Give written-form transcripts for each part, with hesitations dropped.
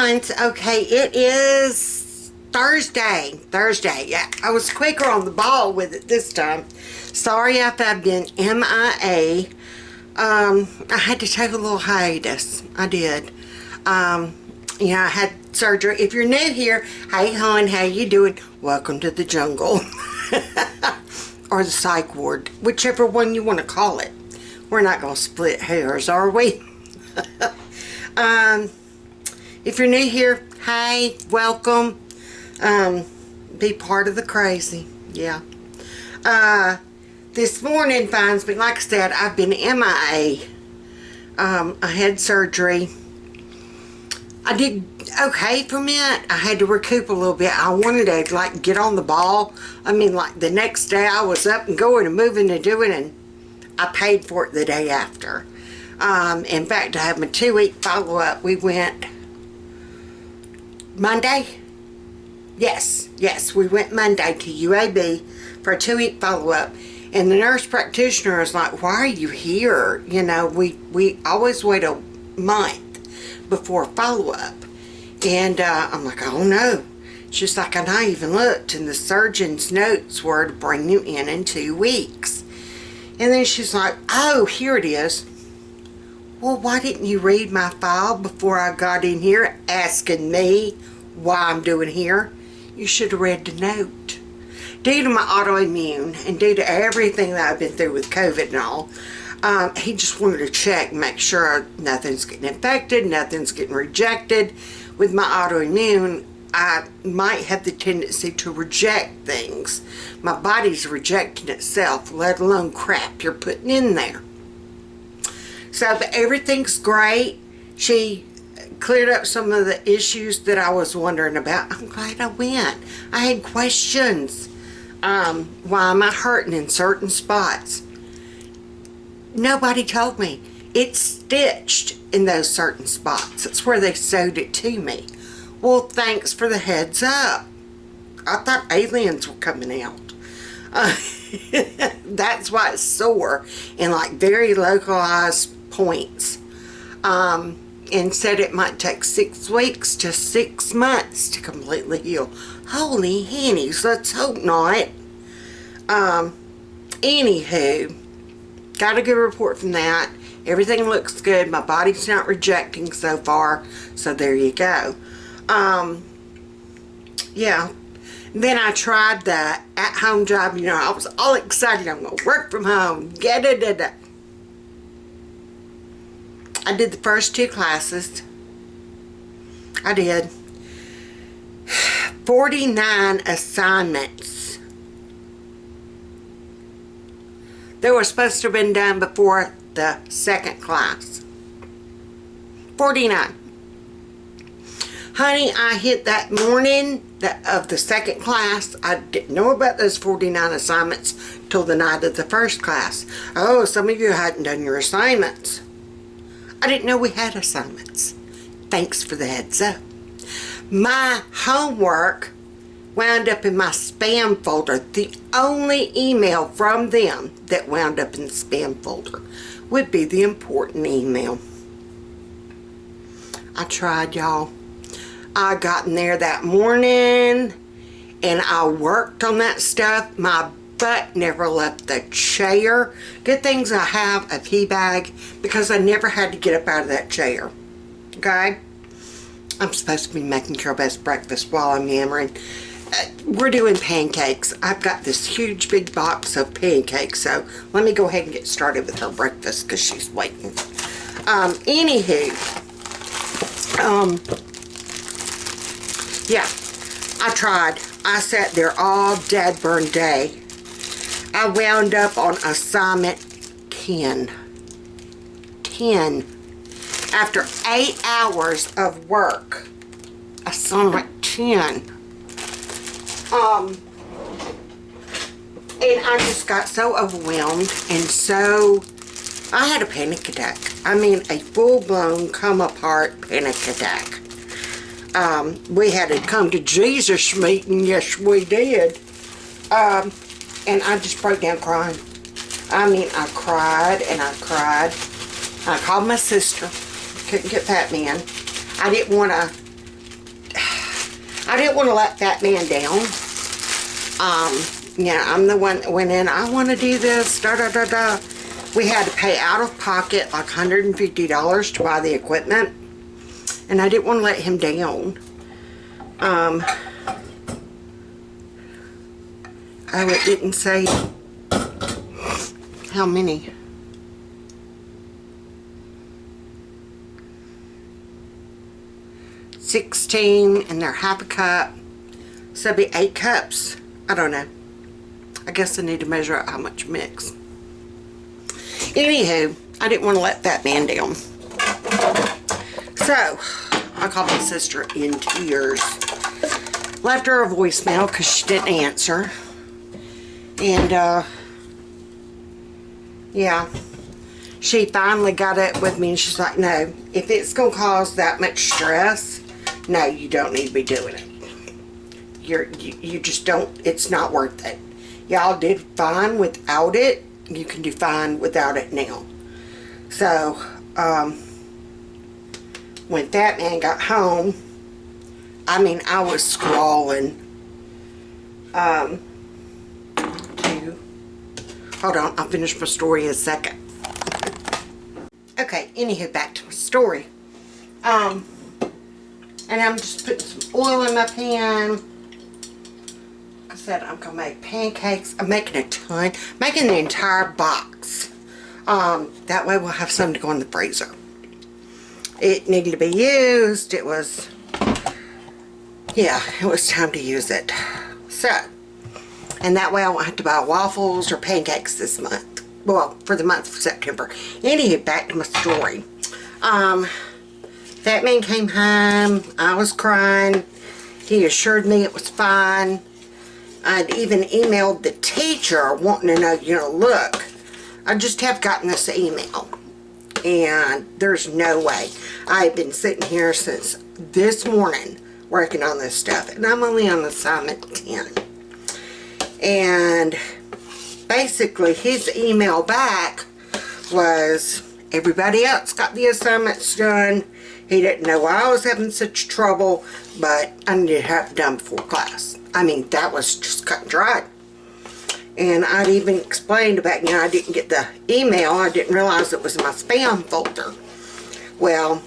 Vines. Okay, it is Thursday. Yeah, I was quicker on the ball with it this time. Sorry if I've been MIA. I had to take a little hiatus. I did. Yeah, I had surgery. If you're new here, hey hon, how you doing? Welcome to the jungle. Or the psych ward, whichever one you want to call it. We're not going to split hairs, are we? If you're new here, hey, welcome. Be part of the crazy. Yeah. This morning finds me, like I said, I've been MIA. I had surgery. I did okay for a minute. I had to recoup a little bit. I wanted to like get on the ball. I mean, like the next day I was up and going and moving and doing, and I paid for it the day after. In fact, I had my 2-week follow-up. We went Monday. Yes, we went Monday to UAB for a 2-week follow-up. And the nurse practitioner was like, why are you here? You know, we always wait a month before follow-up. And I'm like, oh no. She's like, and I even looked, and the surgeon's notes were to bring you in 2 weeks. And then she's like, oh, here it is. Well, why didn't you read my file before I got in here asking me why I'm doing here? You should have read the note. Due to my autoimmune and due to everything that I've been through with COVID and all, he just wanted to check, make sure nothing's getting infected, nothing's getting rejected. With my autoimmune, I might have the tendency to reject things. My body's rejecting itself, let alone crap you're putting in there. So, but everything's great. She cleared up some of the issues that I was wondering about. I'm glad I went. I had questions. Why am I hurting in certain spots? Nobody told me. It's stitched in those certain spots. That's where they sewed it to me. Well, thanks for the heads up. I thought aliens were coming out. That's why it's sore in like very localized points. And said it might take 6 weeks to 6 months to completely heal. Holy hennies, let's hope not. Anywho, got a good report from that. Everything looks good. My body's not rejecting so far. So there you go. Yeah. Then I tried the at-home job. You know, I was all excited. I'm going to work from home. I did the first 2 classes. I did 49 assignments. They were supposed to have been done before the second class. 49. Honey, I hit that morning of the second class. I didn't know about those 49 assignments till the night of the first class. Oh, some of you hadn't done your assignments. I didn't know we had assignments. Thanks for the heads up. My homework wound up in my spam folder. The only email from them that wound up in the spam folder would be the important email. I tried, y'all. I got in there that morning and I worked on that stuff. My butt never left the chair. Good things I have a pee bag because I never had to get up out of that chair. Okay? I'm supposed to be making Carol-Beth's breakfast while I'm yammering. We're doing pancakes. I've got this huge big box of pancakes, so let me go ahead and get started with her breakfast because she's waiting. Anywho, yeah, I tried. I sat there all dead-burn day. I wound up on assignment 10. 10. After 8 hours of work. Assignment 10. And I just got so overwhelmed and so... I had a panic attack. I mean, a full-blown come-apart panic attack. We had a come to Jesus meeting. Yes, we did. And I just broke down crying. I mean, I cried and I cried. I called my sister. Couldn't get Pat Man. I didn't want to I didn't want to let that man down. Yeah, I'm the one that went in, I want to do this, da da da da. We had to pay out of pocket like $150 to buy the equipment. And I didn't want to let him down. Oh, it didn't say how many. $16, and they're half a cup. So it'd be 8 cups. I don't know. I guess I need to measure out how much mix. Anywho, I didn't want to let that man down. So, I called my sister in tears. Left her a voicemail because she didn't answer. And, yeah. She finally got up with me and she's like, no, if it's going to cause that much stress, no, you don't need to be doing it. You just don't, it's not worth it. Y'all did fine without it. You can do fine without it now. So, when that man got home, I mean, I was scrawling. Hold on, I'll finish my story in a second. Okay, anywho, back to my story. And I'm just putting some oil in my pan. Like I said, I'm gonna make pancakes. I'm making a ton, making the entire box. That way we'll have some to go in the freezer. It needed to be used. It was, yeah, it was time to use it. So, and that way I won't have to buy waffles or pancakes this month. Well, for the month of September. Anyway, back to my story. That man came home. I was crying. He assured me it was fine. I'd even emailed the teacher wanting to know, you know, look, I just have gotten this email. And there's no way. I've been sitting here since this morning working on this stuff. And I'm only on assignment 10. And basically his email back was, everybody else got the assignments done. He didn't know why I was having such trouble, but I needed to have it done before class. I mean, that was just cut and dried. And I'd even explained about, you know, I didn't get the email. I didn't realize it was in my spam folder. Well,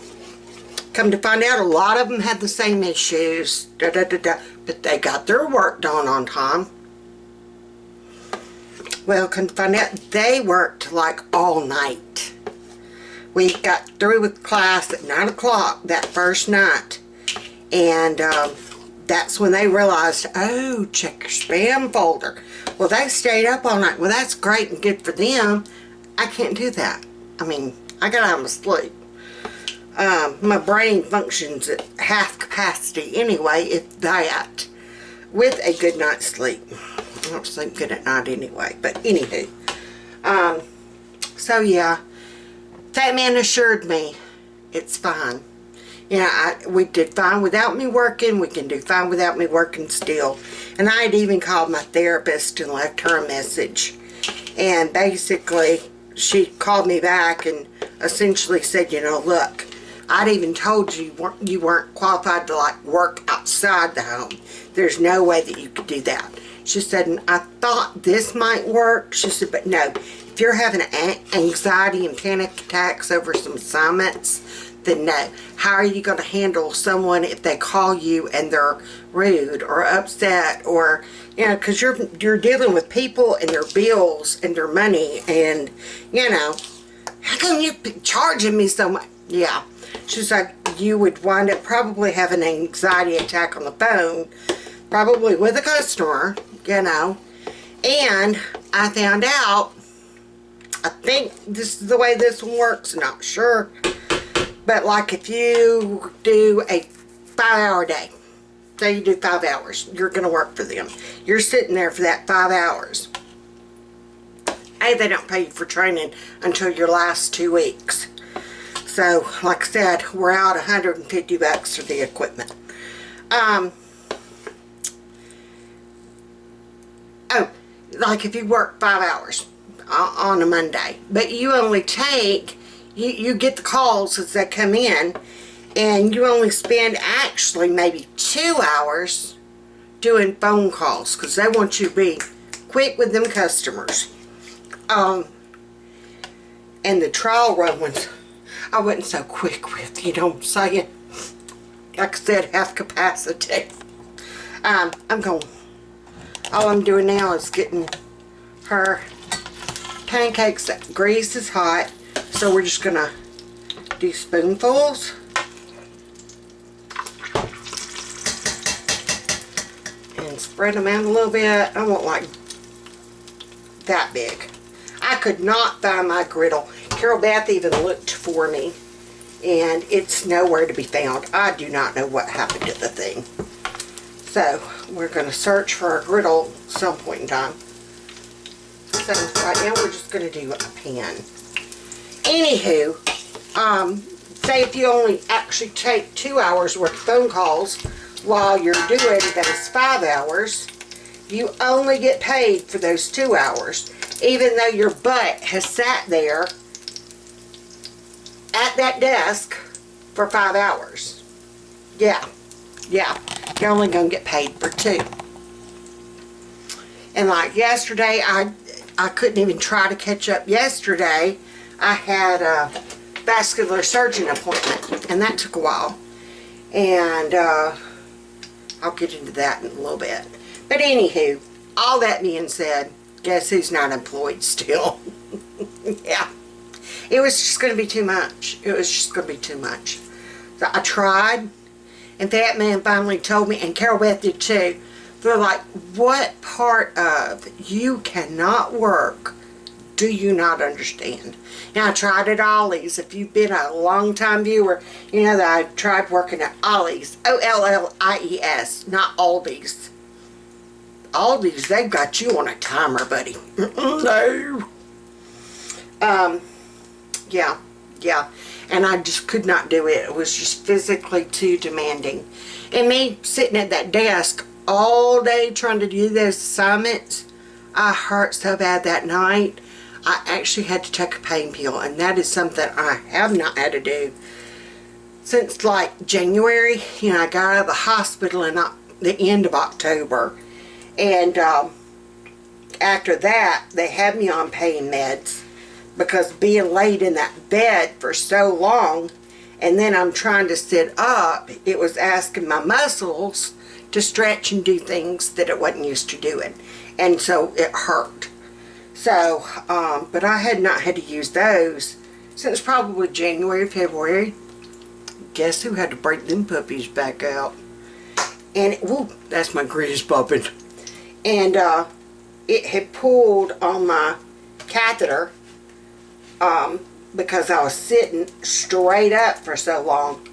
come to find out, a lot of them had the same issues, but they got their work done on time. Well, come to find out, they worked like all night. We got through with class at 9 o'clock that first night. And that's when they realized, oh, check your spam folder. Well, they stayed up all night. Well, that's great and good for them. I can't do that. I mean, I gotta have my sleep. My brain functions at half capacity anyway, if that, with a good night's sleep. I don't sleep good at night anyway, but anywho. So yeah, that man assured me it's fine. You know, we did fine without me working. We can do fine without me working still. And I had even called my therapist and left her a message. And basically, she called me back and essentially said, you know, look, I'd even told you you weren't qualified to like work outside the home. There's no way that you could do that. She said, and I thought this might work. She said, but no, if you're having anxiety and panic attacks over some assignments, then no. How are you going to handle someone if they call you and they're rude or upset, or, you know, because you're dealing with people and their bills and their money, and, you know, how come you're charging me so much? Yeah. She's like, you would wind up probably having an anxiety attack on the phone, probably with a customer, you know. And I found out, I think this is the way this one works, not sure, but like if you do a 5-hour day, say you do 5 hours, you're going to work for them. You're sitting there for that 5 hours. A, they don't pay you for training until your last 2 weeks. So, like I said, we're out $150 for the equipment. Oh, like if you work 5 hours on a Monday, but you only take, you get the calls as they come in, And you only spend actually maybe 2 hours doing phone calls because they want you to be quick with them customers. And the trial run ones, I wasn't so quick with, you know what I'm saying? Like I said, half capacity. All I'm doing now is getting her pancakes. That grease is hot, so we're just gonna do spoonfuls. And spread them out a little bit. I want like that big. I could not find my griddle. Carol Beth even looked for me, and it's nowhere to be found. I do not know what happened to the thing. So we're going to search for a griddle at some point in time. So right now we're just going to do a pan. Anywho, say if you only actually take 2 hours worth of phone calls while you're doing those 5 hours, you only get paid for those 2 hours, even though your butt has sat there at that desk for 5 hours. Yeah, you're only going to get paid for 2. And like yesterday, I couldn't even try to catch up yesterday. I had a vascular surgeon appointment, and that took a while. And I'll get into that in a little bit. But anywho, all that being said, guess who's not employed still? Yeah. It was just going to be too much. It was just going to be too much. So I tried, and Fat Man finally told me, and Carol Beth did too. They're like, what part of you cannot work do you not understand? Now, I tried at Ollie's. If you've been a long-time viewer, you know that I tried working at Ollie's. Ollies, not Aldi's. Aldi's, they've got you on a timer, buddy. No. Yeah. And I just could not do it. It was just physically too demanding. And me sitting at that desk all day trying to do those assignments, I hurt so bad that night. I actually had to take a pain pill, and that is something I have not had to do since like January. You know, I got out of the hospital in the end of October, and after that they had me on pain meds because being laid in that bed for so long, and then I'm trying to sit up, it was asking my muscles to stretch and do things that it wasn't used to doing, and so it hurt. So, but I had not had to use those since probably January, February. Guess who had to break them puppies back out? And, whoop, that's my grease popping. And it had pulled on my catheter because I was sitting straight up for so long.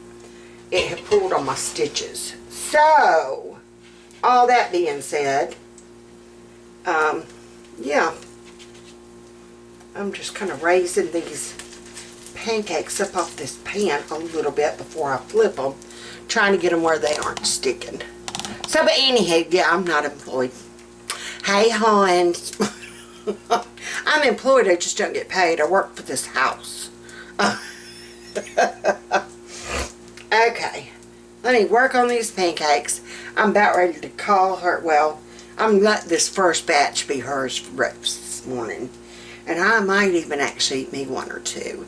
It had pulled on my stitches. So, all that being said, yeah. I'm just kind of raising these pancakes up off this pan a little bit before I flip them, trying to get them where they aren't sticking. So, but anywho, yeah, I'm not employed. Hey, Hans. I'm employed, I just don't get paid. I work for this house. Okay, let me work on these pancakes. I'm about ready to call her. Well, I'm letting this first batch be hers for breakfast this morning. And I might even actually eat me 1 or 2.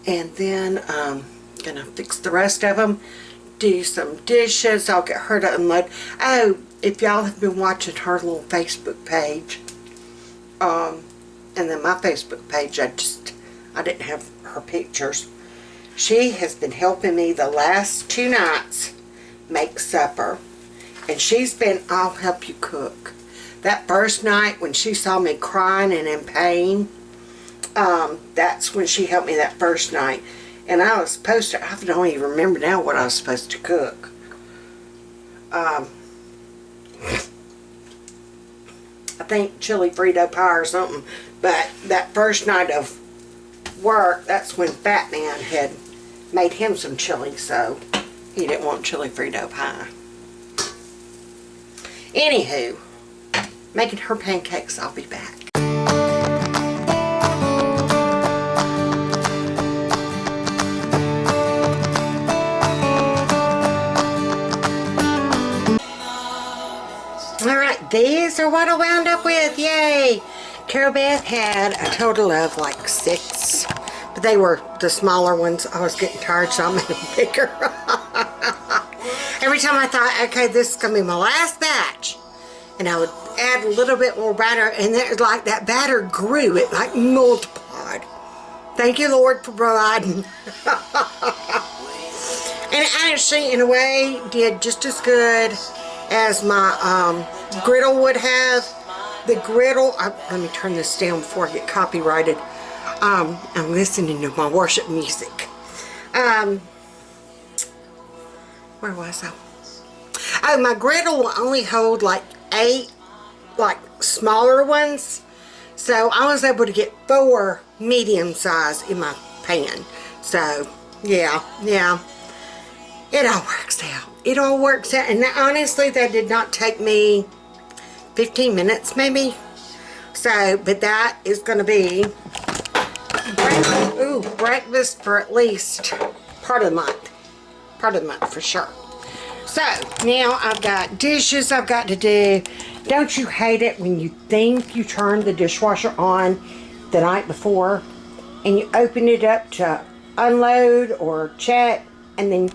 And then I'm going to fix the rest of them, do some dishes. I'll get her to unload. Oh, if y'all have been watching her little Facebook page, and then my Facebook page, I didn't have her pictures. She has been helping me the last 2 nights make supper. And she's been, I'll help you cook. That first night when she saw me crying and in pain, that's when she helped me that first night. And I was supposed to, I don't even remember now what I was supposed to cook. I think chili Frito pie or something. But that first night of work, that's when Fat Man had made him some chili, so he didn't want chili Frito pie. Anywho, making her pancakes. I'll be back. so what I wound up with, yay! Carol Beth had a total of like 6, but they were the smaller ones. I was getting tired, so I made them bigger. Every time I thought, okay, this is going to be my last batch, and I would add a little bit more batter, and it was like that batter grew, it like multiplied. Thank you, Lord, for providing. And it actually, in a way, did just as good as my griddle would have. The griddle, let me turn this down before I get copyrighted. I'm listening to my worship music. Where was I? Oh, my griddle will only hold like 8, like smaller ones. So I was able to get 4 medium size in my pan. So, yeah. It all works out. It all works out. And honestly, that did not take me 15 minutes maybe. So, but that is going to be breakfast for at least part of the month. Part of the month for sure. So, now I've got dishes I've got to do. Don't you hate it when you think you turned the dishwasher on the night before and you open it up to unload or check and then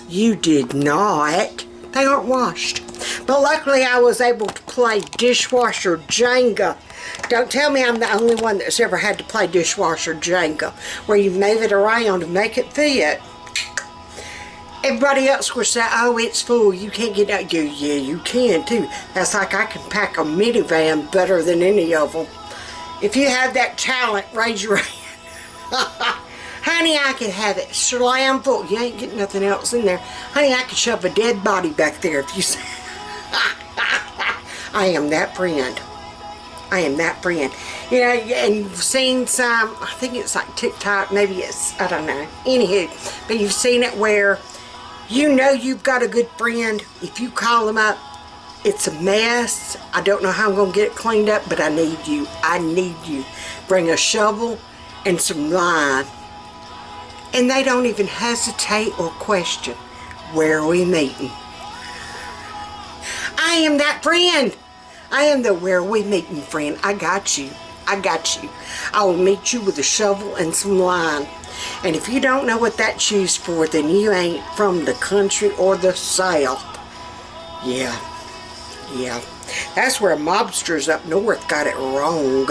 you did not? They aren't washed. But luckily I was able to play dishwasher Jenga. Don't tell me I'm the only one that's ever had to play dishwasher Jenga, where you move it around and make it fit. Everybody else will say, oh, it's full, you can't get out. Yeah, you can too. That's like I can pack a minivan better than any of them. If you have that talent, raise your hand. Honey, I could have it slam full. You ain't getting nothing else in there. Honey, I could shove a dead body back there if you say. I am that friend. I am that friend. You know, and you've seen some, I think it's like TikTok, maybe it's, I don't know. Anywho, but you've seen it where you know you've got a good friend. If you call them up, it's a mess. I don't know how I'm going to get it cleaned up, but I need you. I need you. Bring a shovel and some lime. And they don't even hesitate or question, where are we meeting? I am that friend. I am the where are we meeting friend. I got you. I got you. I will meet you with a shovel and some lime. And if you don't know what that's used for, then you ain't from the country or the South. Yeah. That's where mobsters up north got it wrong.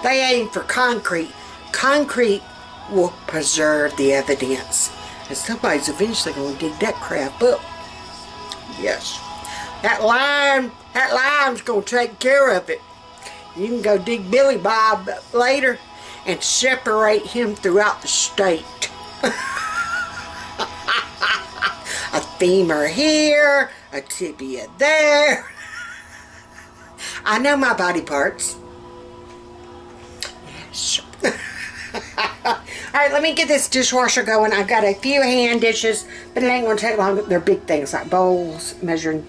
They aim for concrete. Concrete will preserve the evidence. And somebody's eventually going to dig that crap up. Yes. That lime's going to take care of it. You can go dig Billy Bob later and separate him throughout the state. A femur here, a tibia there. I know my body parts. Yes. Alright, let me get this dishwasher going. I've got a few hand dishes, but it ain't going to take long. They're big things like bowls, measuring.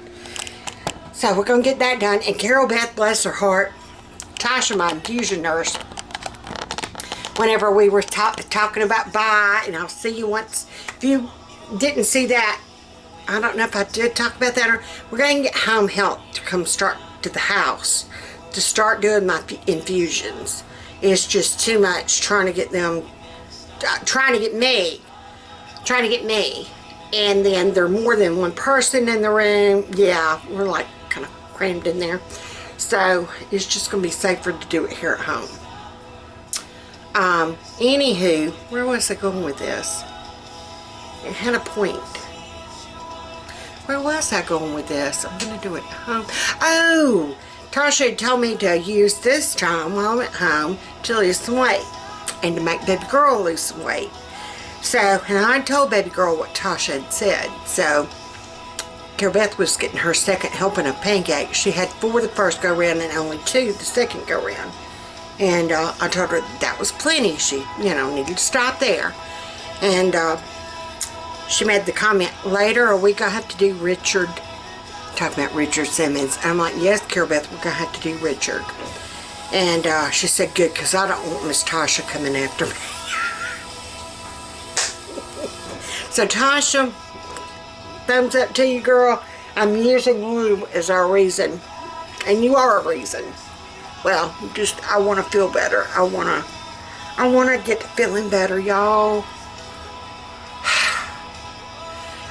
So we're going to get that done. And Carol Beth, bless her heart, Tasha, my infusion nurse, whenever we were talking about bye, and I'll see you once. If you didn't see that, I don't know if I did talk about that, or we're going to get home health to come start to the house to start doing my infusions. It's just too much trying to get them, trying to get me, and then there are more than one person in the room. Yeah, we're like kind of crammed in there. So it's just going to be safer to do it here at home. Anywho, where was I going with this? It had a point. Where was I going with this? I'm going to do it at home. Oh, Tasha had told me to use this time while I'm at home to lose some weight and to make baby girl lose some weight. So, and I told baby girl what Tasha had said. So, Carol Beth was getting her second helping of pancake. She had 4 the first go round and only 2 the second go round. And I told her that was plenty. She, needed to stop there. And she made the comment, later a week I have to do Richard. Talking about Richard Simmons. I'm like, yes, Carol Beth, we're going to have to do Richard. And she said, good, because I don't want Miss Tasha coming after me. So Tasha, thumbs up to you, girl. I'm using you as our reason. And you are a reason. Well, just, I want to feel better. I want to get to feeling better, y'all.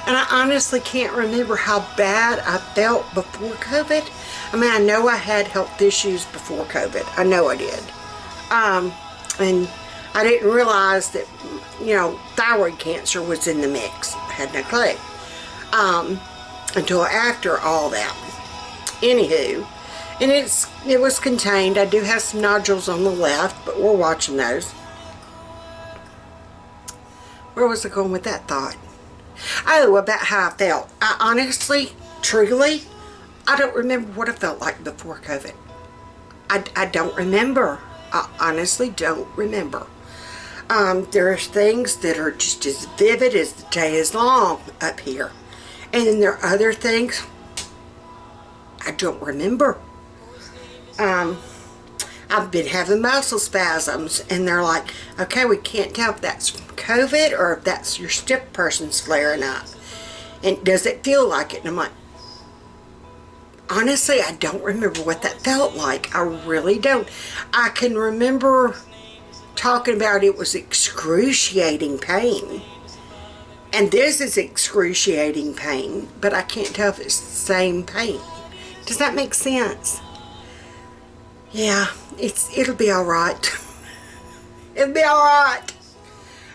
And I honestly can't remember how bad I felt before COVID. I mean, I know I had health issues before COVID. I know I did. And I didn't realize that, you know, thyroid cancer was in the mix. I had no clue. Until after all that. Anywho, and it was contained. I do have some nodules on the left, but we're watching those. Where was I going with that thought? Oh, about how I felt. I honestly, truly, I don't remember what I felt like before COVID. I don't remember. I honestly don't remember. There are things that are just as vivid as the day is long up here. And then there are other things I don't remember. I've been having muscle spasms, and they're like, okay, we can't tell if that's COVID or if that's your stiff person's flaring up. And does it feel like it? And I'm like, honestly, I don't remember what that felt like. I really don't. I can remember talking about it was excruciating pain. And this is excruciating pain, but I can't tell if it's the same pain. Does that make sense? Yeah, it'll be alright. It'll be alright.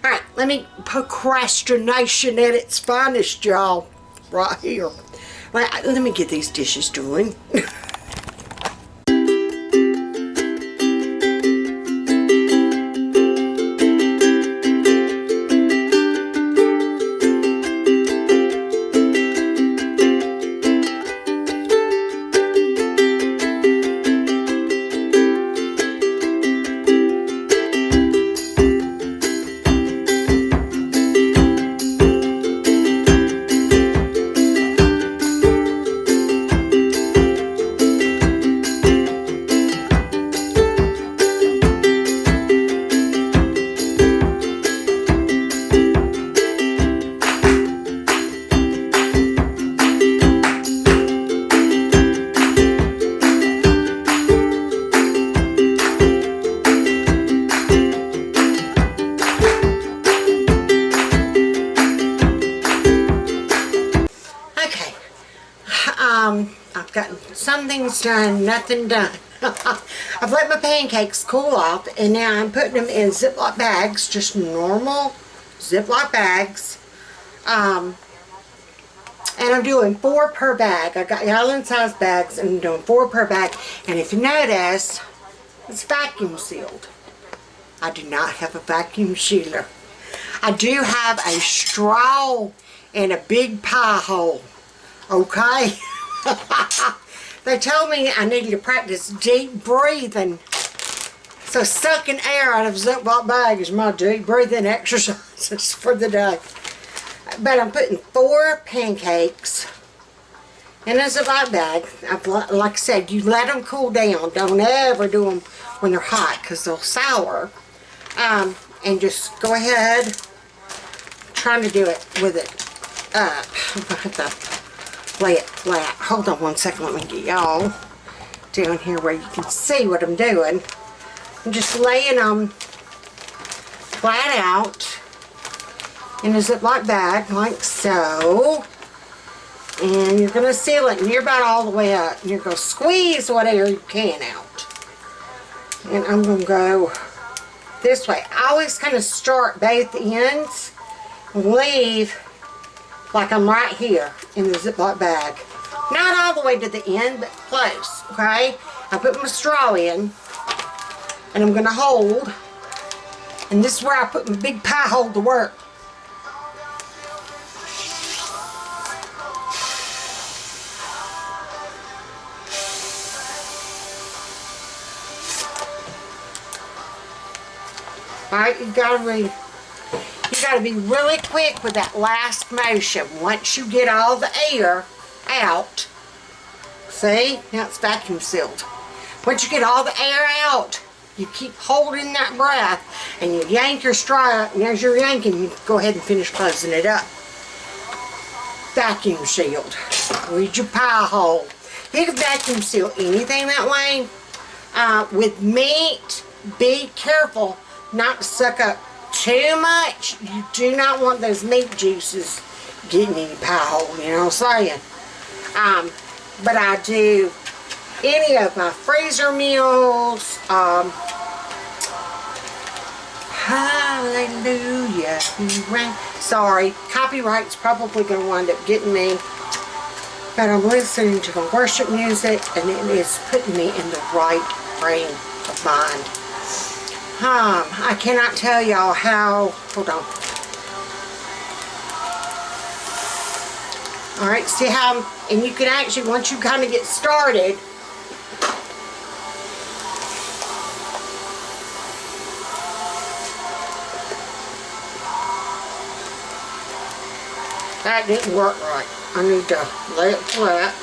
Alright, procrastination at its finest, y'all. Right here. Let me get these dishes doing. I've gotten some things done, nothing done. I've let my pancakes cool off, and now I'm putting them in Ziploc bags, just normal Ziploc bags. And I'm doing 4 per bag. I got gallon-sized bags, and I'm doing 4 per bag. And if you notice, it's vacuum sealed. I do not have a vacuum sealer. I do have a straw and a big pie hole. Okay? They told me I needed to practice deep breathing. So sucking air out of a Ziploc bag is my deep breathing exercises for the day. But I'm putting 4 pancakes in a Ziploc bag. Like I said, you let them cool down. Don't ever do them when they're hot because they'll sour. And just go ahead, trying to do it with it up. I'm going to have to lay it flat. Hold on one second, let me get y'all down here where you can see what I'm doing. I'm just laying them flat out in a Ziploc bag like so. And you're going to seal it, and you're about all the way up. And you're going to squeeze what air you can out. And I'm going to go this way. I always kind of start both ends and leave like I'm right here in the Ziploc bag. Not all the way to the end, but close, okay? I put my straw in, and I'm going to hold. And this is where I put my big pie hole to work. Alright, you gotta be really quick with that last motion. Once you get all the air out, see? Now it's vacuum sealed. Once you get all the air out, you keep holding that breath, and you yank your straw out, and as you're yanking, you go ahead and finish closing it up. vacuum sealed. With your pie hole. You can vacuum seal anything that way. With meat, be careful not to suck up too much. You do not want those meat juices getting in your pie hole, you know what I'm saying? But I do any of my freezer meals. Hallelujah. Sorry, copyright's probably going to wind up getting me. But I'm listening to the worship music and it is putting me in the right frame of mind. I cannot tell y'all how, hold on. Alright, see how, and you can actually, once you kind of get started, that didn't work right. I need to lay it flat.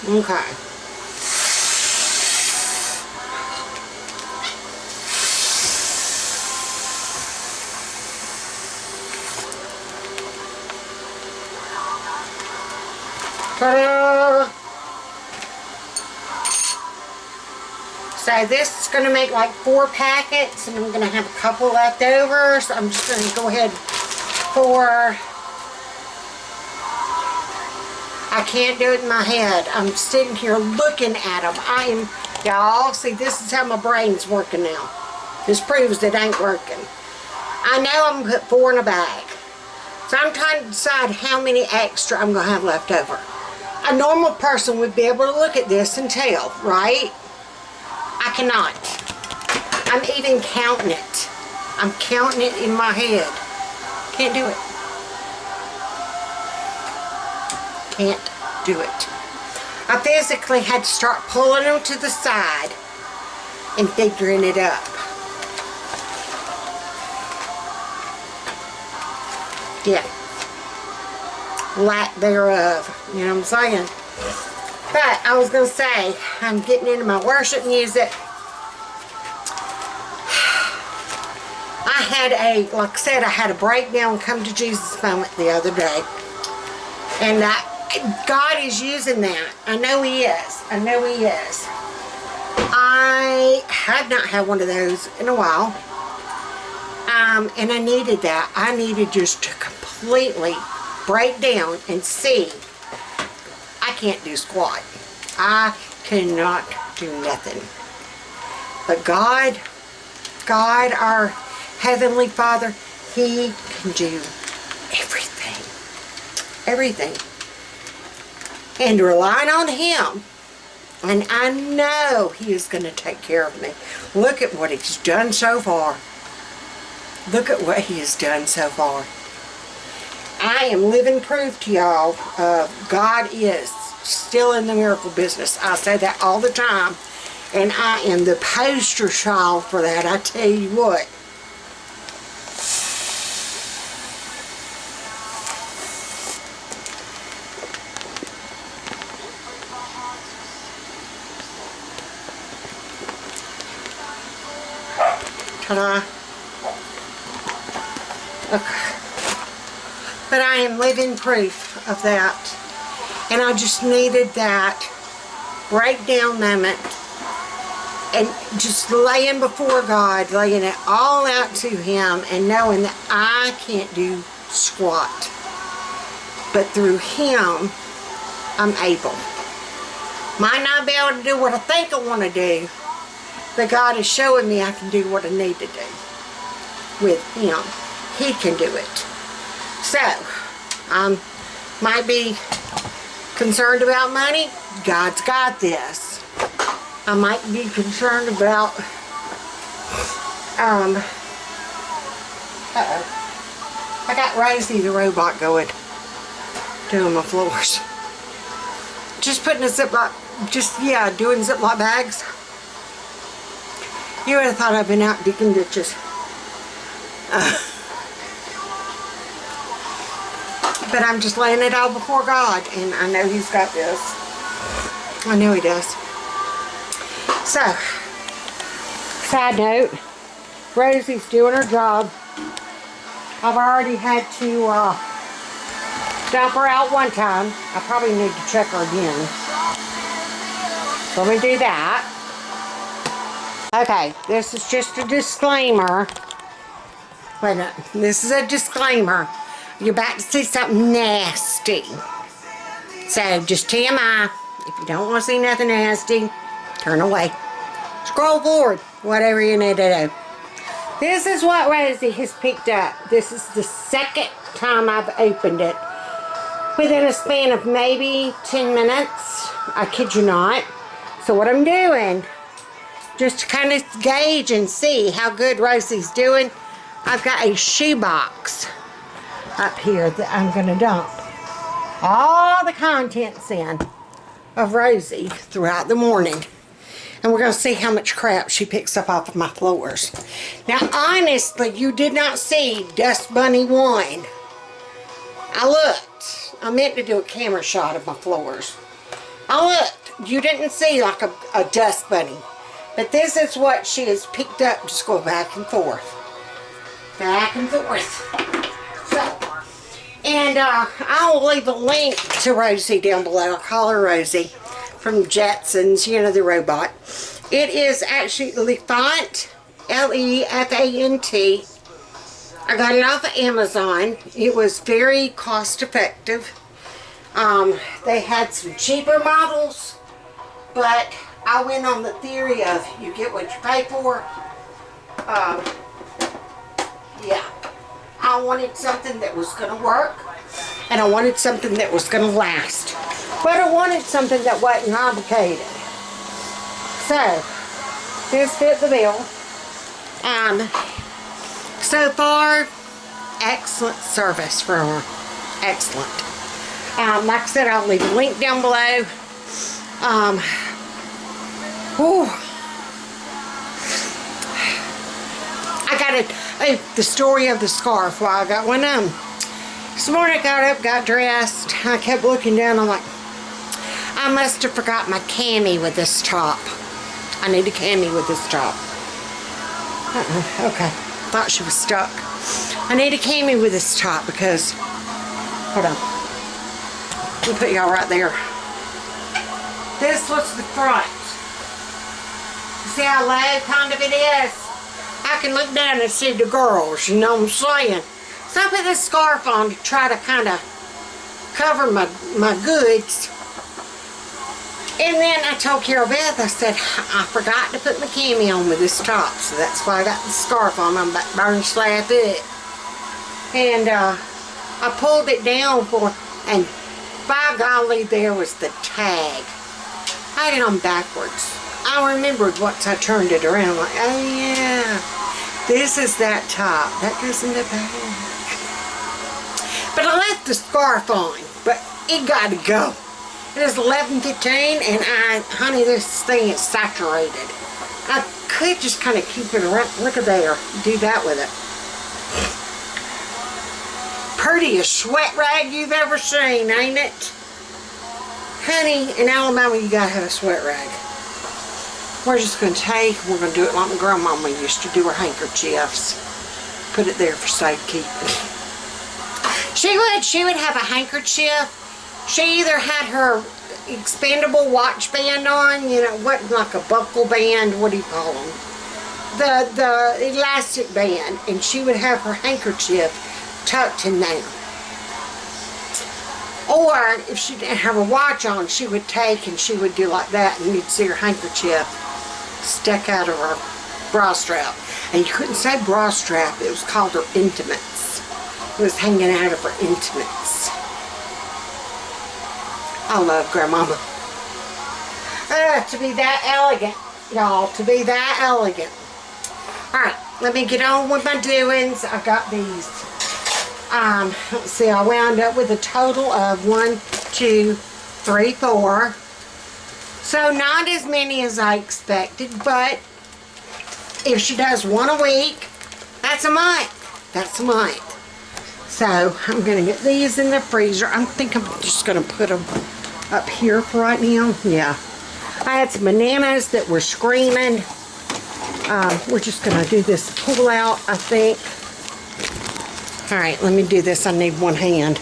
Okay. Ta-da! So this is going to make like 4 packets, and I'm going to have a couple left over, so I'm just going to go ahead for... I can't do it in my head. I'm sitting here looking at them. Y'all, see, this is how my brain's working now. This proves it ain't working. I know I'm going to put 4 in a bag. So I'm trying to decide how many extra I'm going to have left over. A normal person would be able to look at this and tell, right? I cannot. I'm even counting it. I'm counting it in my head. Can't do it. Can't do it. I physically had to start pulling them to the side and figuring it up. Yeah. Lack thereof. You know what I'm saying? But I was going to say, I'm getting into my worship music. I had like I said, I had a breakdown, come to Jesus moment the other day. And God is using that. I know He is. I know He is. I have not had one of those in a while. And I needed that. I needed just to completely break down and see. I can't do squat. I cannot do nothing. But God, our Heavenly Father, He can do everything. Everything. And relying on Him. And I know He is going to take care of me. Look at what He's done so far. Look at what He has done so far. I am living proof to y'all. God is still in the miracle business. I say that all the time. And I am the poster child for that. I tell you what. Ta-da. Okay. But I am living proof of that. And I just needed that breakdown moment and just laying before God, laying it all out to Him and knowing that I can't do squat. But through Him, I'm able. Might not be able to do what I think I want to do, but God is showing me I can do what I need to do with Him. He can do it. So, might be concerned about money. God's got this. I might be concerned about, I got Rosie the robot going, doing my floors. Just putting a Ziploc, doing Ziploc bags. You would have thought I'd been out digging ditches. But I'm just laying it all before God, and I know He's got this. I know He does. So, Side note, Rosie's doing her job. I've already had to dump her out one time. I probably need to check her again. So let me do that. Okay, this is just a disclaimer. Wait a minute. This is a disclaimer. You're about to see something nasty. So, just TMI. If you don't want to see nothing nasty, turn away. Scroll forward. Whatever you need to do. This is what Rosie has picked up. This is the second time I've opened it. Within a span of maybe 10 minutes. I kid you not. So what I'm doing, just to kind of gauge and see how good Rosie's doing, I've got a shoebox up here that I'm going to dump all the contents in of Rosie throughout the morning. And we're going to see how much crap she picks up off of my floors. Now, honestly, you did not see Dust Bunny 1. I looked. I meant to do a camera shot of my floors. I looked. You didn't see like a dust bunny. But this is what she has picked up. Just go back and forth. Back and forth. So, and I'll leave a link to Rosie down below. I'll call her Rosie from Jetsons, you know, the robot. It is actually Lefant, L-E-F-A-N-T. I got it off of Amazon. It was very cost effective. They had some cheaper models, but I went on the theory of you get what you pay for. Yeah. I wanted something that was going to work, and I wanted something that was going to last. But I wanted something that wasn't complicated. So, this fit the bill. So far, excellent service from her. Excellent. Like I said, I'll leave a link down below. I got the story of the scarf while I got one on. This morning I got up, got dressed. I kept looking down. I'm like, I must have forgot my cami with this top. I need a cami with this top. Okay. Thought she was stuck. I need a cami with this top because, hold on. Let me put y'all right there. This was the front. You see how low kind of it is? I can look down and see the girls, you know what I'm saying? So I put this scarf on to try to kind of cover my goods. And then I told Carol Beth, I said, I forgot to put my cami on with this top. So that's why I got the scarf on. I'm about to burn slap it. And I pulled it down and by golly, there was the tag. I had it on backwards. I remembered once I turned it around. I'm like, oh yeah, this is that top. That goes in the back. But I left the scarf on, but it got to go. It is 11:15, and honey, this thing is saturated. I could just kind of keep it around. Look at there. Do that with it. Prettiest sweat rag you've ever seen, ain't it? Honey, in Alabama, you gotta have a sweat rag. We're just gonna we're gonna do it like my grandmama used to do her handkerchiefs. Put it there for safekeeping. She would have a handkerchief. She either had her expandable watch band on, you know, what, like a buckle band, what do you call them? The elastic band, and she would have her handkerchief tucked in there. Or if she didn't have a watch on, she would take and she would do like that, and you'd see her handkerchief stuck out of her bra strap. And you couldn't say bra strap, it was called her intimates. It was hanging out of her intimates. I love Grandmama. To be that elegant, y'all, to be that elegant. Alright, let me get on with my doings. I got these. Let's see, I wound up with a total of 1, 2, 3, 4. So not as many as I expected, but if she does one a week, that's a month. That's a month. So I'm going to get these in the freezer. I think I'm just going to put them up here for right now. Yeah. I had some bananas that were screaming. We're just going to do this pull out, I think. All right, let me do this. I need one hand.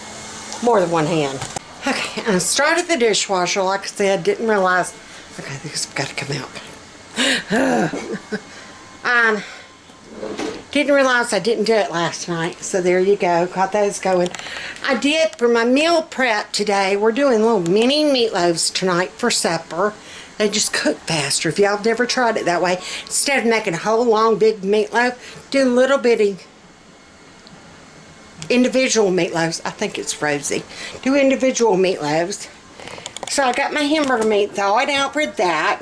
More than one hand. Okay, I started the dishwasher. Like I said, didn't realize. Okay, this has got to come out. Didn't realize I didn't do it last night. So there you go. Got those going. I did for my meal prep today. We're doing little mini meatloaves tonight for supper. They just cook faster. If y'all never tried it that way, instead of making a whole long big meatloaf, do little bitty individual meatloaves. I think it's Rosie. Do individual meatloaves. So I got my hamburger meat thawed out for that.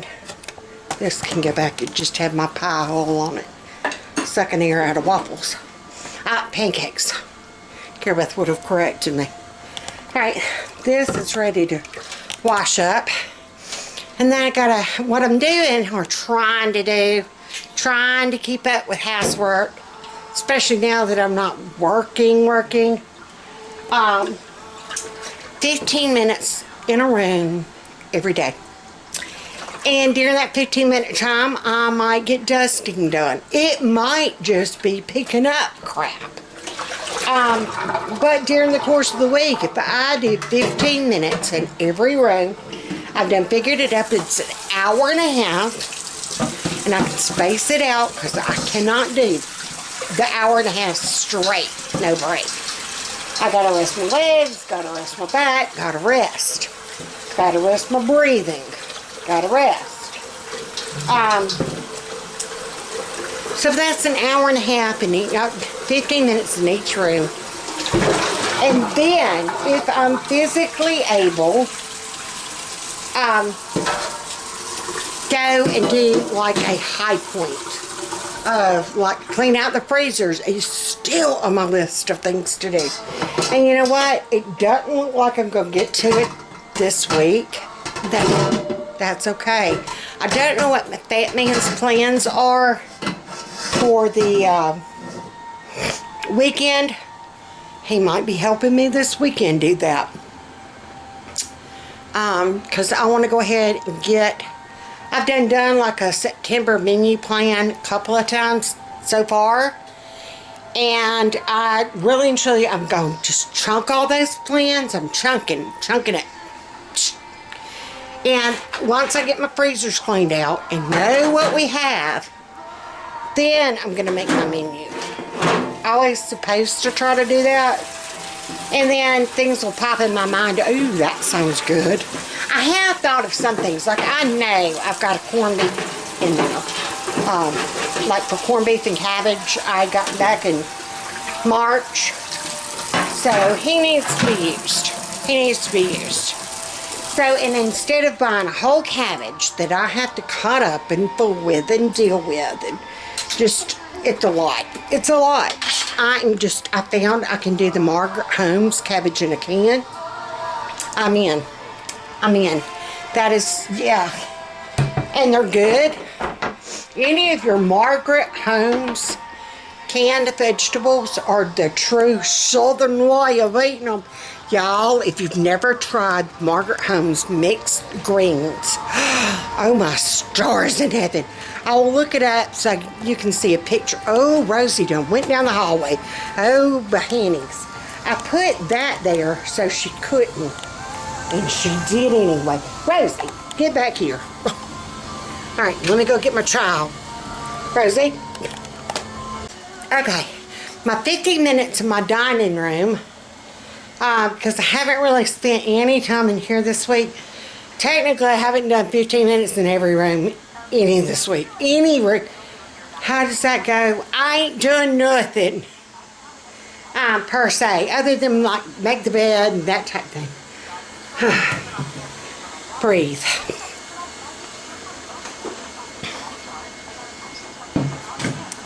This can go back. It just had my pie hole on it. Sucking air out of waffles. Pancakes. Carabeth would have corrected me. Alright, this is ready to wash up. And then I gotta, what I'm doing, or trying to keep up with housework, especially now that I'm not working. 15 minutes in a room every day. And during that 15-minute time, I might get dusting done. It might just be picking up crap. But during the course of the week, if I do 15 minutes in every room, I've done figured it up. It's an hour and a half. And I can space it out because I cannot do the hour and a half straight. No break. I gotta rest my legs, gotta rest my back, gotta rest. Gotta rest my breathing. Gotta rest. So that's an hour and a half in each, 15 minutes in each room. And then, if I'm physically able, go and do like a high point of like clean out the freezers is still on my list of things to do. And you know what? It doesn't look like I'm going to get to it this week. That's okay. I don't know what my fat man's plans are for the weekend. He might be helping me this weekend do that. Because I want to go ahead and get, I've done like a September menu plan a couple of times so far. And I really and truly, I'm going to just chunk all those plans. I'm chunking it. And once I get my freezers cleaned out and know what we have, then I'm going to make my menu. I was supposed to try to do that. And then things will pop in my mind. Ooh, that sounds good. I have thought of some things. Like I know I've got a corned beef in there. Like for corned beef and cabbage, I got back in March. So he needs to be used. So, and instead of buying a whole cabbage that I have to cut up and fool with and deal with, and just, it's a lot. It's a lot. I found I can do the Margaret Holmes cabbage in a can. I'm in. That is, yeah. And they're good. Any of your Margaret Holmes canned vegetables are the true southern way of eating them. Y'all, if you've never tried Margaret Holmes mixed greens, oh my stars in heaven. I'll look it up so you can see a picture. Oh, Rosie done went down the hallway. Oh, behannies. I put that there so she couldn't. And she did anyway. Rosie, get back here. All right, let me go get my child. Rosie. Okay, my 15 minutes in my dining room, because I haven't really spent any time in here this week. Technically, I haven't done 15 minutes in every room any this week. How does that go? I ain't doing nothing per se, other than like make the bed and that type thing. Breathe.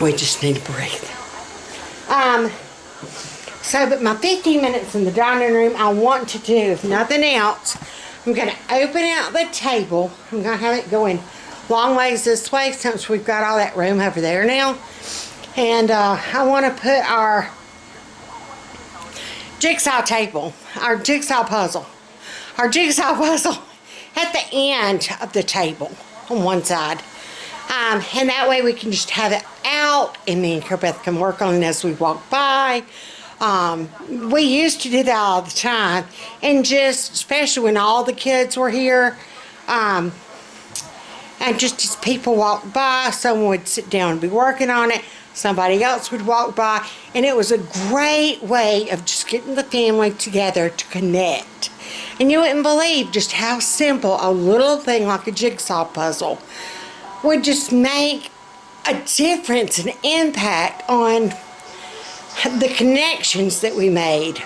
We just need to breathe. But my 15 minutes in the dining room, I want to do, if nothing else, I'm going to open out the table. I'm going to have it going long ways this way since we've got all that room over there now. And I want to put our jigsaw table, our jigsaw puzzle at the end of the table on one side. And that way we can just have it out, and me and Beth can work on it as we walk by. We used to do that all the time, and just especially when all the kids were here, and just as people walked by, someone would sit down and be working on it, somebody else would walk by, and it was a great way of just getting the family together to connect. And you wouldn't believe just how simple a little thing like a jigsaw puzzle would just make a difference and impact on the connections that we made.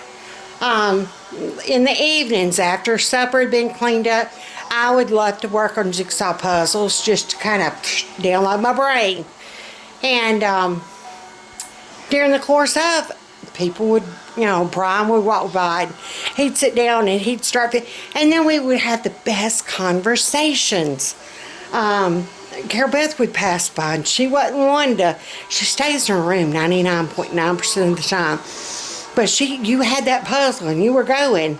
In the evenings after supper had been cleaned up, I would love to work on jigsaw puzzles just to kind of download my brain. And during the course of, people would, Brian would walk by, and he'd sit down and he'd start, and then we would have the best conversations. Carol Beth would pass by, and she wasn't one to, she stays in her room 99.9% of the time, but you had that puzzle and you were going,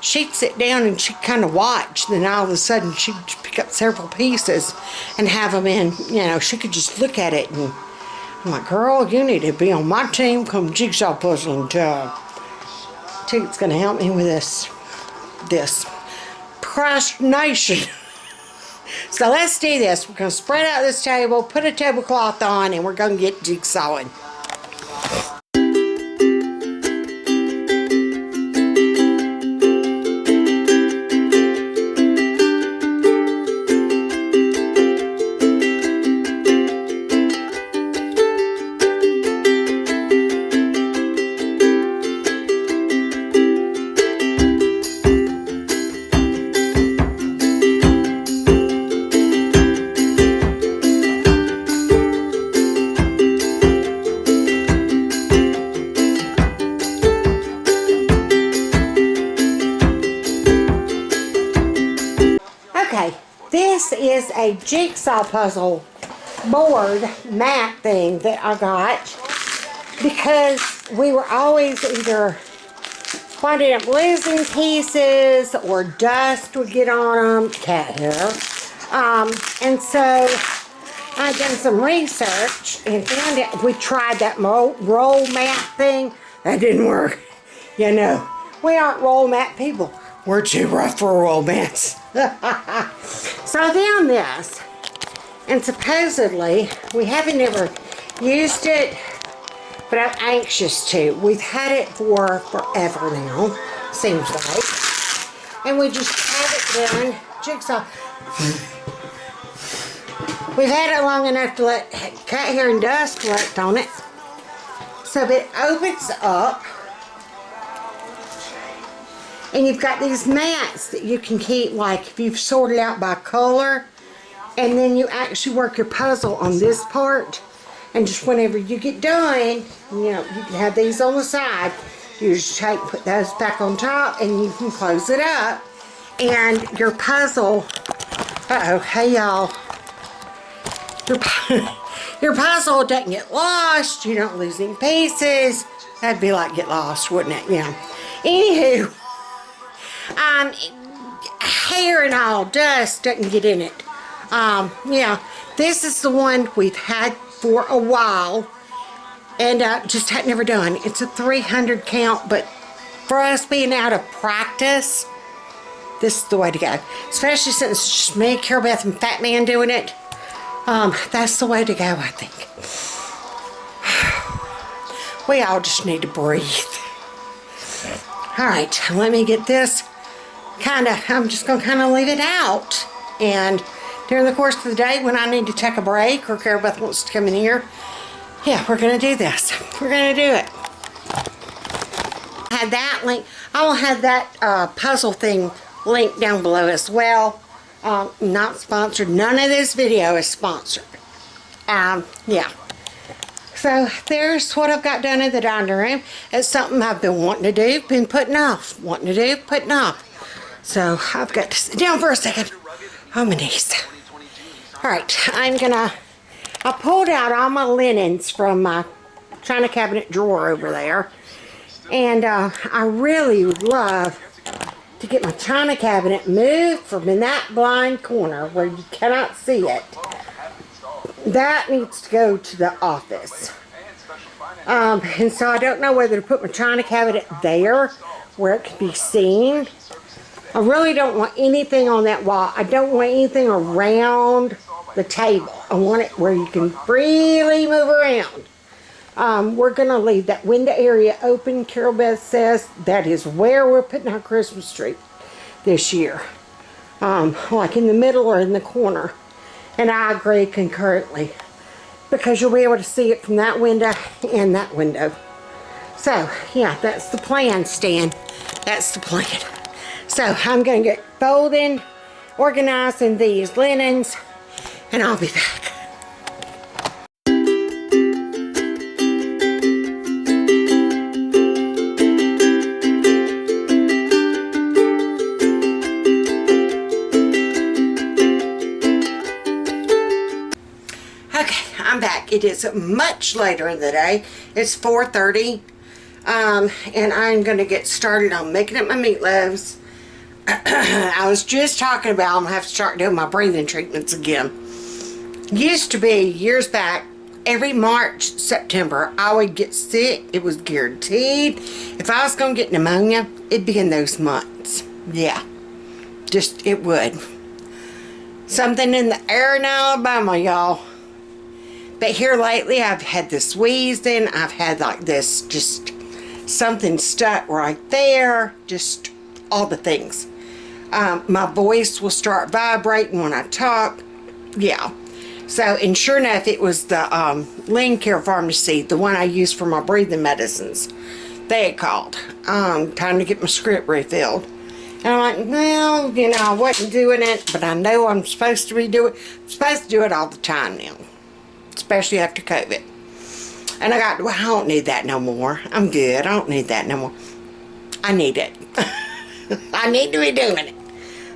she'd sit down and she'd kind of watch, then all of a sudden she'd pick up several pieces and have them in, she could just look at it, and I'm like, girl, you need to be on my team come jigsaw puzzling time. It's going to help me with this procrastination. So let's do this. We're going to spread out this table, put a tablecloth on, and we're going to get jigsawing. Okay, this is a jigsaw puzzle board mat thing that I got because we were always either winding up losing pieces or dust would get on them, cat hair. And so I've done some research and found it. We tried that roll mat thing. That didn't work. We aren't roll mat people. We're too rough for roll mats. So I found this, and supposedly we haven't ever used it, but I'm anxious to. We've had it for forever now, seems like, and we just have it done jigsaw. We've had it long enough to let cat hair and dust collect on it, so it opens up. And you've got these mats that you can keep, like if you've sorted out by color, and then you actually work your puzzle on this part, and just whenever you get done, you can have these on the side. You just put those back on top, and you can close it up, and your puzzle, hey y'all, your puzzle doesn't get lost, you don't lose any pieces. That'd be like get lost, wouldn't it? Anywho, hair and all, dust doesn't get in it. This is the one we've had for a while, and just had never done. It's a 300 count, but for us being out of practice, this is the way to go. Especially since it's just me, Carol Beth, and Fat Man doing it. That's the way to go, I think. We all just need to breathe. Alright, let me get this I'm just going to kind of leave it out. And during the course of the day, when I need to take a break, or Carol Beth wants to come in here, we're going to do this. We're going to do it. I had that link. I will have that puzzle thing linked down below as well. Not sponsored. None of this video is sponsored. So there's what I've got done in the dining room. It's something I've been wanting to do, been putting off. Putting off. So I've got to sit down for a second on my knees. Alright, I pulled out all my linens from my china cabinet drawer over there. And I really would love to get my china cabinet moved from in that blind corner where you cannot see it. that needs to go to the office. And so I don't know whether to put my china cabinet there where it can be seen. I really don't want anything on that wall. I don't want anything around the table. I want it where you can freely move around. We're going to leave that window area open. Carol Beth says that is where we're putting our Christmas tree this year. Like in the middle or in the corner. And I agree concurrently, because you'll be able to see it from that window and that window. So, yeah, that's the plan, Stan. That's the plan. So, I'm going to get folding, organizing these linens, and I'll be back. I'm back. It is much later in the day. It's 4:30. And I'm going to get started on making up my meatloaves. I was just talking about I'm going to have to start doing my breathing treatments again. Used to be, years back, every March, September, I would get sick. It was guaranteed. If I was going to get pneumonia, it'd be in those months. Yeah. Just, it would. Something in the air in Alabama, y'all. But here lately, I've had this wheezing. I've had like this, just something stuck right there. Just all the things. My voice will start vibrating when I talk. Yeah. So, and sure enough, it was the Lean Care Pharmacy, the one I use for my breathing medicines. They had called. Time to get my script refilled. And I'm like, well, you know, I wasn't doing it, but I know I'm supposed to be doing. I'm supposed to do it all the time now. Especially after COVID. And well, I don't need that no more. I'm good. I don't need that no more. I need it. I need to be doing it.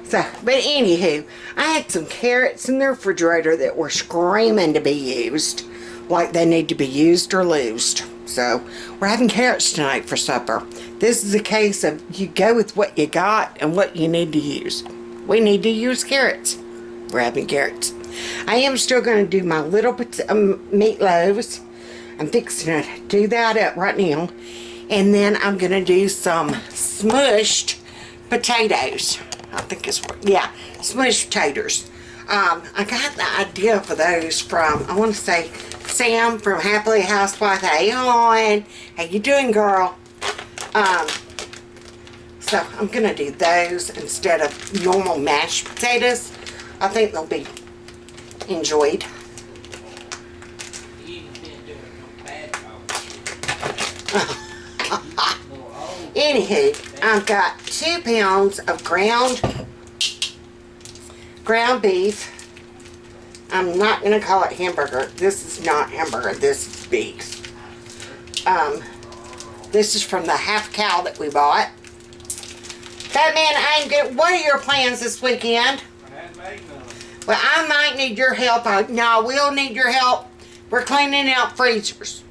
So, but anywho, I had some carrots in the refrigerator that were screaming to be used. Like they need to be used or loosed. So, we're having carrots tonight for supper. This is a case of you go with what you got and what you need to use. We need to use carrots. We're having carrots. I am still going to do my little meatloaves. I'm fixing to do that up right now. And then I'm going to do some smushed potatoes. I think it's, yeah, smushed potatoes. I got the idea for those from, I want to say, Sam from Happily Housewife. Hey, on. How you doing, girl? So I'm going to do those instead of normal mashed potatoes. I think they'll be enjoyed. Anywho, I've got 2 pounds of ground beef. I'm not going to call it hamburger. This is not hamburger. This is beef. This is from the half cow that we bought. Batman, what are your plans this weekend? Well, I might need your help. No, we'll need your help. We're cleaning out freezers.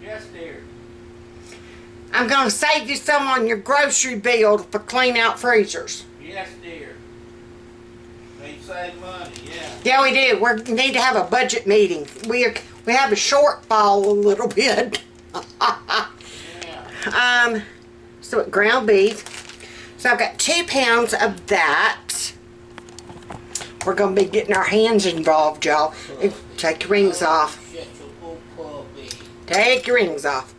Yes, dear. I'm going to save you some on your grocery bill for clean out freezers. Yes, dear. Need to save money, yeah. Yeah, we do. We need to have a budget meeting. We have a shortfall a little bit. Yeah. So ground beef. So I've got 2 pounds of that. We're going to be getting our hands involved, y'all. Take your rings off. Take your rings off.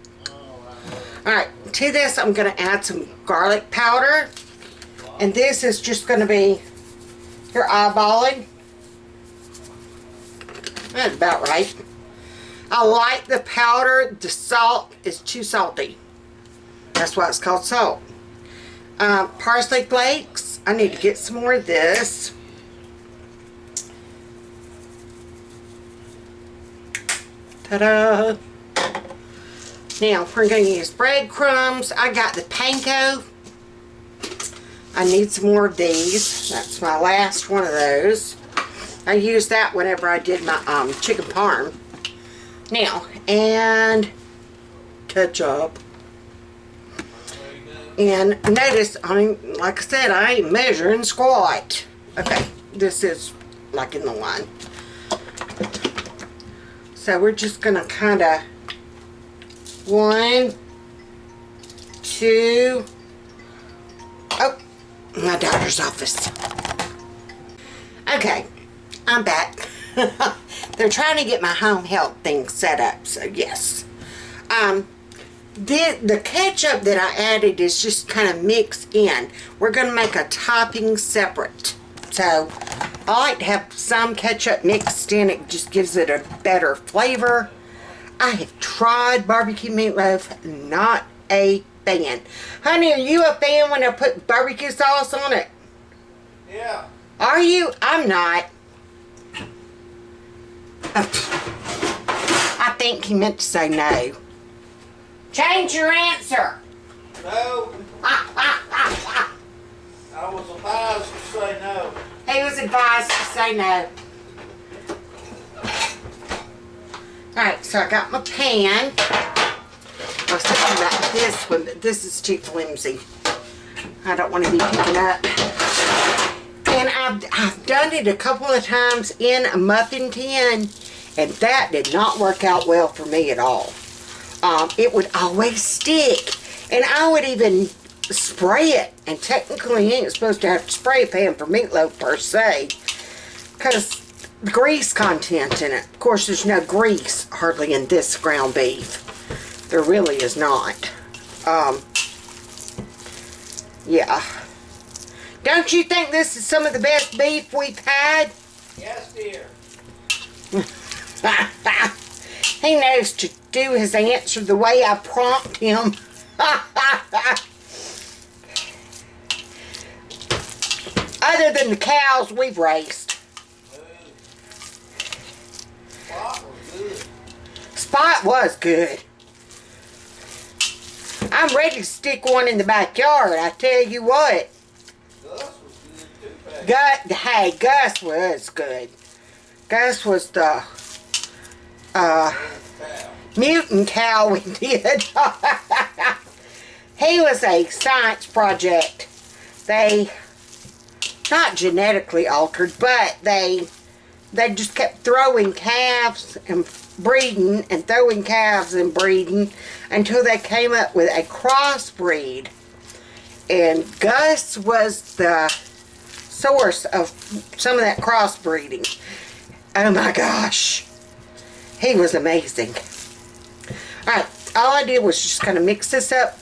Alright, to this I'm going to add some garlic powder. And this is just going to be your eyeballing. That's about right. I like the powder. The salt is too salty. That's why it's called salt. Parsley flakes. I need to get some more of this. Ta-da! Now, we're going to use breadcrumbs. I got the panko. I need some more of these. That's my last one of those. I used that whenever I did my chicken parm. Now, and ketchup. And notice, like I said, I ain't measuring squat. Okay, this is like in the line. So we're just gonna kind of 1, 2. Oh, my doctor's office. Okay, I'm back. They're trying to get my home health thing set up, so yes. The ketchup that I added is just kind of mixed in. We're going to make a topping separate. So I like to have some ketchup mixed in. It just gives it a better flavor. I have tried barbecue meatloaf, not a fan. Honey, are you a fan when I put barbecue sauce on it? Yeah. Are you? I'm not. I think he meant to say no. Change your answer. No. I was advised to say no. He was advised to say no. Alright, so I got my pan. I was thinking about this one, but this is too flimsy. I don't want to be picking up. And I've done it a couple of times in a muffin tin, and that did not work out well for me at all. It would always stick, and I would even spray it, and technically you ain't supposed to have to spray a pan for meatloaf per se, because grease content in it. Of course, there's no grease hardly in this ground beef. There really is not. Yeah. Don't you think this is some of the best beef we've had? Yes, dear. He knows to do his answer the way I prompt him. Other than the cows we've raised. Spot was good. Spot was good. I'm ready to stick one in the backyard, I tell you what. Gus was good too, Hey, Gus was good. Gus was the mutant cow we did. He was a science project. They not genetically altered, but they just kept throwing calves and breeding and throwing calves and breeding until they came up with a crossbreed. And Gus was the source of some of that crossbreeding. Oh my gosh. He was amazing. Alright, all I did was just kind of mix this up,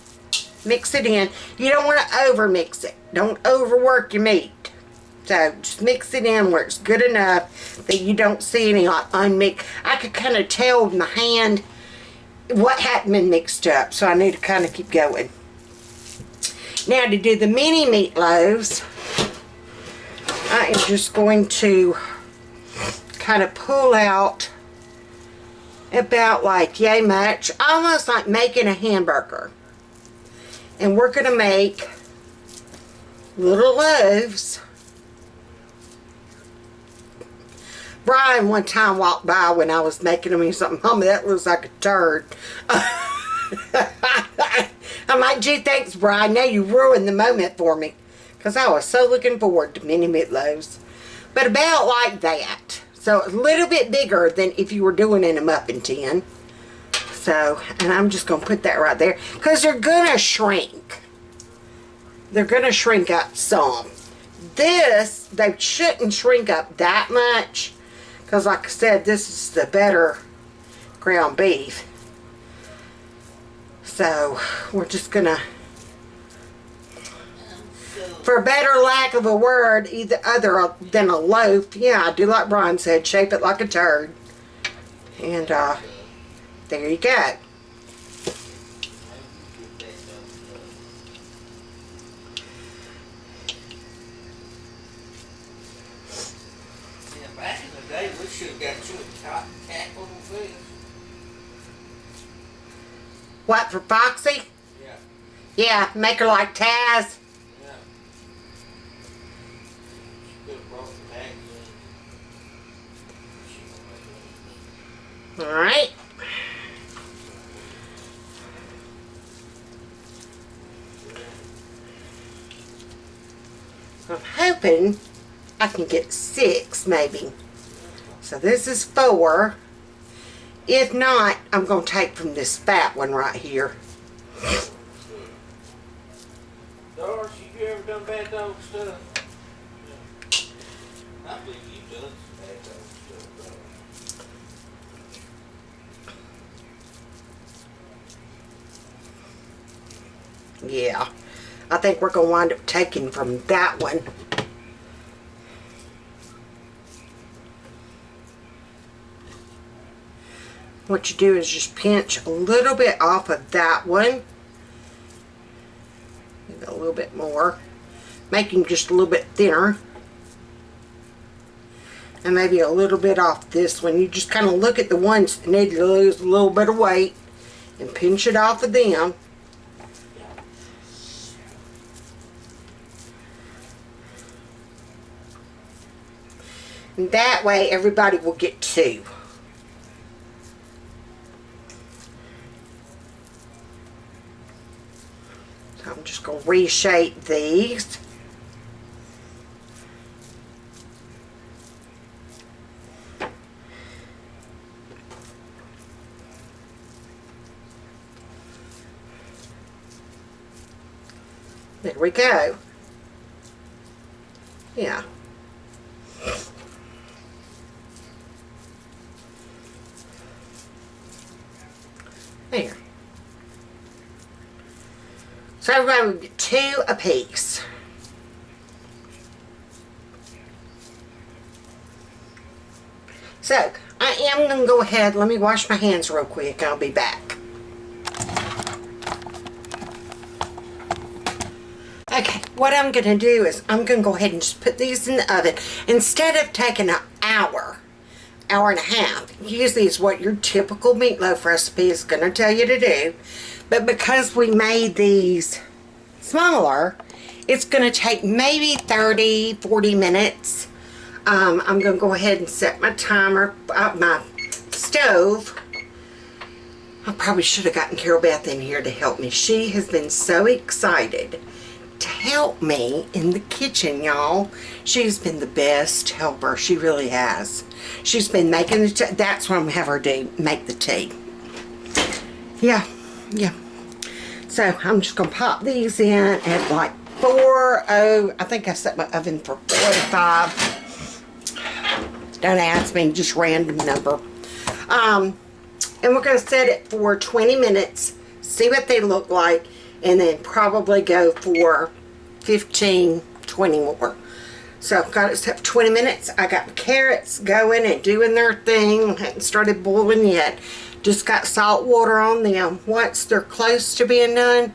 mix it in. You don't want to over mix it. Don't overwork your meat. So just mix it in where it's good enough that you don't see any like unmixed. I could kind of tell with my hand what hadn't been mixed up, so I need to kind of keep going. Now to do the mini meatloaves, I am just going to kind of pull out about like yay much, almost like making a hamburger. And we're going to make little loaves. Brian one time walked by when I was making them. He's like, Mama, that looks like a turd. I'm like, gee, thanks, Brian. Now you ruined the moment for me. Because I was so looking forward to mini meatloaves. But about like that. So a little bit bigger than if you were doing in a muffin tin. So, and I'm just going to put that right there. Because they're going to shrink. They're going to shrink up some. This, they shouldn't shrink up that much. Because like I said, this is the better ground beef. So, we're just going to, for a better lack of a word, either other than a loaf, yeah, I do like Brian said, shape it like a turd. And, there you go. Back in the day, we should have got you a cat little fish. What, for Foxy? Yeah. Yeah, make her like Taz. Yeah. She could have brought the eggs in. Alright. I'm hoping I can get 6 maybe. So this is 4. If not, I'm going to take from this fat one right here. Doris, you ever done bad dog stuff? I believe you've done some bad dog stuff, Doris. Yeah. I think we're going to wind up taking from that one. What you do is just pinch a little bit off of that one. Maybe a little bit more. Making just a little bit thinner. And maybe a little bit off this one. You just kind of look at the ones that need to lose a little bit of weight and pinch it off of them. And that way everybody will get two. So I'm just going to reshape these. There we go. Yeah. There. So everybody will get two apiece. So I am going to go ahead, let me wash my hands real quick. I'll be back. Okay, what I'm going to do is I'm going to go ahead and just put these in the oven. Instead of taking an hour and a half, usually is what your typical meatloaf recipe is going to tell you to do. But because we made these smaller, it's going to take maybe 30-40 minutes. I'm going to go ahead and set my timer up my stove. I probably should have gotten Carol Beth in here to help me. She has been so excited to help me in the kitchen, y'all. She's been the best helper. She really has. She's been making the tea. That's what I'm going to have her do, make the tea. Yeah. So I'm just going to pop these in at like 4:00. I think I set my oven for 45. Don't ask me, just random number. And we're going to set it for 20 minutes, see what they look like, and then probably go for 15-20 more. So I've got it set for 20 minutes. I got my carrots going and doing their thing. Hadn't started boiling yet. Just got salt water on them. Once they're close to being done,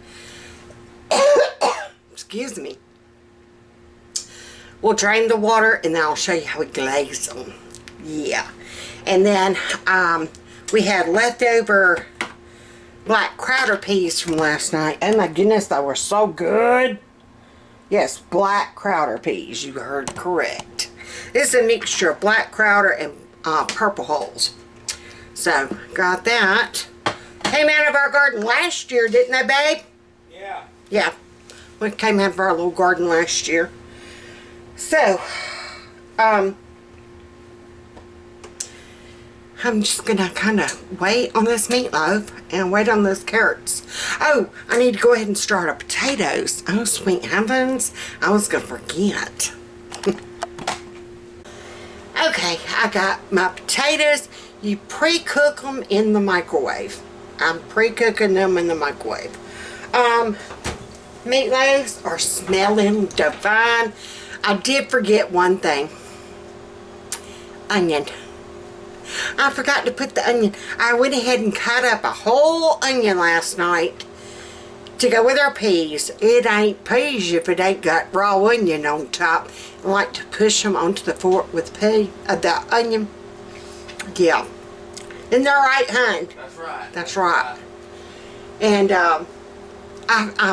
excuse me, we'll drain the water and then I'll show you how we glaze them. Yeah. And then we had leftover black crowder peas from last night. Oh my goodness, they were so good. Yes, black crowder peas. You heard correct. This is a mixture of black crowder and purple hulls. So, got that. Came out of our garden last year, didn't they, babe? Yeah. Yeah. We came out of our little garden last year. So, I'm just going to kind of wait on this meatloaf and wait on those carrots. Oh, I need to go ahead and start our potatoes. Oh, sweet heavens. I was going to forget. Okay, I got my potatoes. You pre-cook them in the microwave. I'm pre-cooking them in the microwave. Meatloaves are smelling divine. I did forget one thing. Onion. I forgot to put the onion. I went ahead and cut up a whole onion last night to go with our peas. It ain't peas if it ain't got raw onion on top. I like to push them onto the fork with the onion. Yeah. Isn't that right, hon? That's right. That's right. And I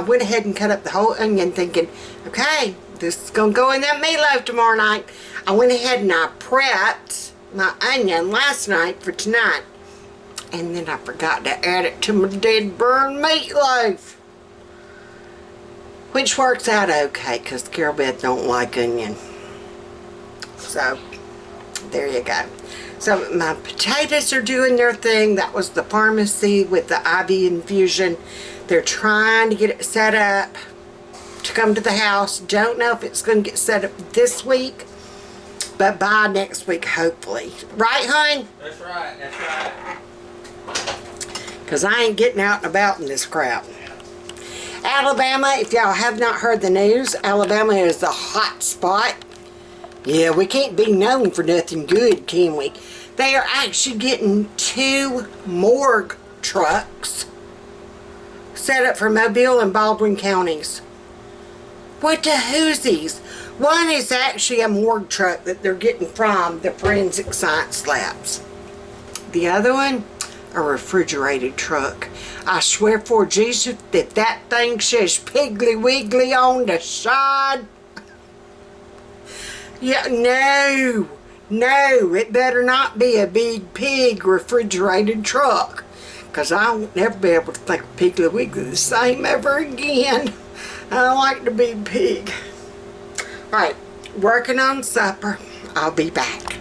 went ahead and cut up the whole onion thinking, okay, this is going to go in that meatloaf tomorrow night. I went ahead and I prepped my onion last night for tonight. And then I forgot to add it to my dead burned meatloaf. Which works out okay because Carol Beth don't like onion. So, there you go. So my potatoes are doing their thing. That was the pharmacy with the IV infusion. They're trying to get it set up to come to the house. Don't know if it's going to get set up this week, but by next week, hopefully. Right, hon? That's right, that's right. Because I ain't getting out and about in this crowd. Alabama, if y'all have not heard the news, Alabama is the hot spot. Yeah, we can't be known for nothing good, can we? They are actually getting 2 morgue trucks set up for Mobile and Baldwin counties. What the whoosies? One is actually a morgue truck that they're getting from the forensic science labs. The other one, a refrigerated truck. I swear for Jesus that that thing says Piggly Wiggly on the side. Yeah, no, it better not be a big pig refrigerated truck, because I won't never be able to think of Piggly Wiggly the same ever again. I don't like the big pig. Alright, working on supper. I'll be back.